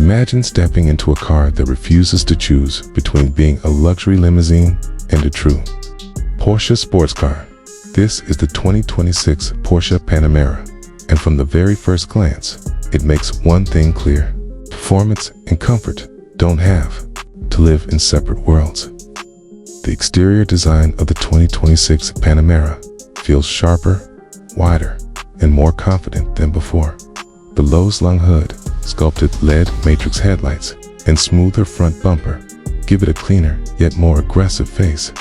Imagine stepping into a car that refuses to choose between being a luxury limousine and a true Porsche sports car. This is the 2026 Porsche Panamera, and from the very first glance, it makes one thing clear: performance and comfort don't have to live in separate worlds. The exterior design of the 2026 Panamera feels sharper, wider, and more confident than before. The low-slung hood, sculpted LED matrix headlights, and smoother front bumper give it a cleaner yet more aggressive face.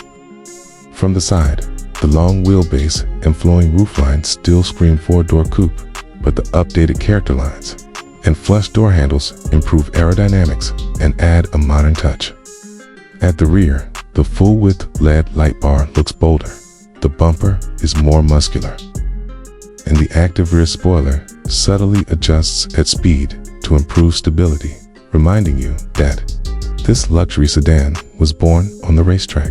From the side, the long wheelbase and flowing roofline still scream four-door coupe, but the updated character lines and flush door handles improve aerodynamics and add a modern touch. At the rear, the full-width LED light bar looks bolder, the bumper is more muscular, and the active rear spoiler subtly adjusts at speed to improve stability, reminding you that this luxury sedan was born on the racetrack.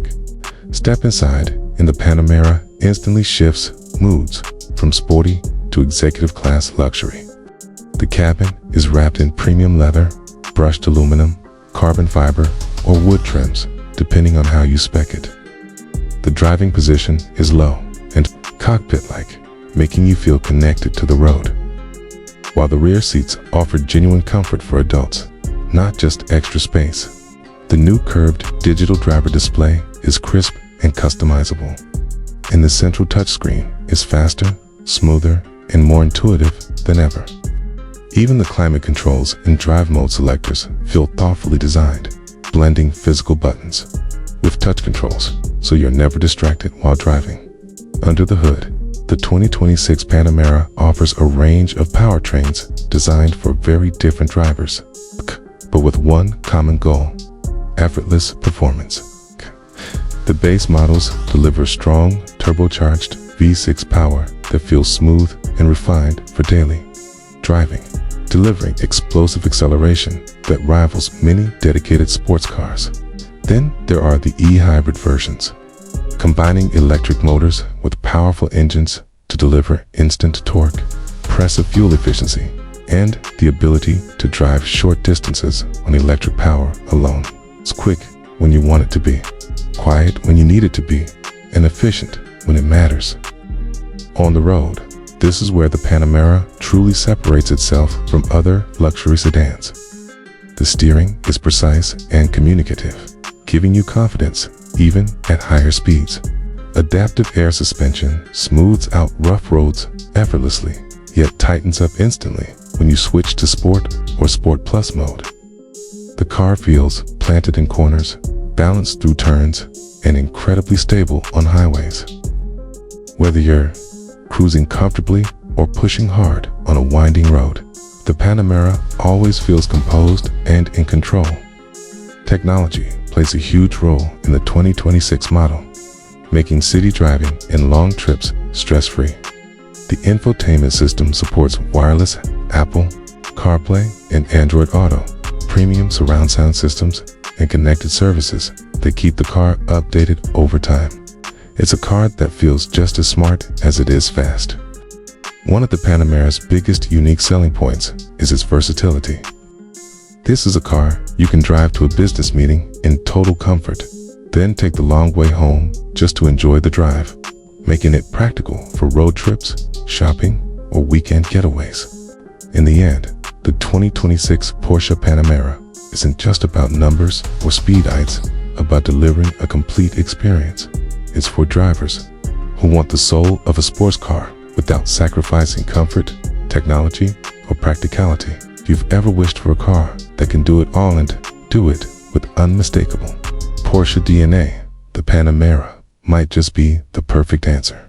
Step inside, and the Panamera instantly shifts moods from sporty to executive class luxury. The cabin is wrapped in premium leather, brushed aluminum, carbon fiber, or wood trims, depending on how you spec it. The driving position is low and cockpit-like, making you feel connected to the road, while the rear seats offer genuine comfort for adults, not just extra space. The new curved digital driver display is crisp and customizable, and the central touchscreen is faster, smoother, and more intuitive than ever. Even the climate controls and drive mode selectors feel thoughtfully designed, blending physical buttons with touch controls, so you're never distracted while driving. Under the hood, the 2026 Panamera offers a range of powertrains designed for very different drivers, but with one common goal: effortless performance. The base models deliver strong, turbocharged V6 power that feels smooth and refined for daily driving, delivering explosive acceleration that rivals many dedicated sports cars. Then there are the e-hybrid versions, combining electric motors with powerful engines to deliver instant torque, impressive fuel efficiency, and the ability to drive short distances on electric power alone. It's quick when you want it to be, quiet when you need it to be, and efficient when it matters. On the road, this is where the Panamera truly separates itself from other luxury sedans. The steering is precise and communicative, giving you confidence even at higher speeds. Adaptive air suspension smooths out rough roads effortlessly, yet tightens up instantly when you switch to Sport or Sport Plus mode. The car feels planted in corners, balanced through turns, and incredibly stable on highways. Whether you're cruising comfortably or pushing hard on a winding road, the Panamera always feels composed and in control. Technology plays a huge role in the 2026 model, making city driving and long trips stress-free. The infotainment system supports wireless Apple CarPlay and Android Auto, premium surround sound systems, and connected services that keep the car updated over time. It's a car that feels just as smart as it is fast. One of the Panamera's biggest unique selling points is its versatility. This is a car you can drive to a business meeting in total comfort, then take the long way home just to enjoy the drive, making it practical for road trips, shopping, or weekend getaways. In the end, the 2026 Porsche Panamera isn't just about numbers or speed. It's about delivering a complete experience. It's for drivers who want the soul of a sports car without sacrificing comfort, technology, or practicality. If you've ever wished for a car that can do it all and do it with unmistakable Porsche DNA, the Panamera might just be the perfect answer.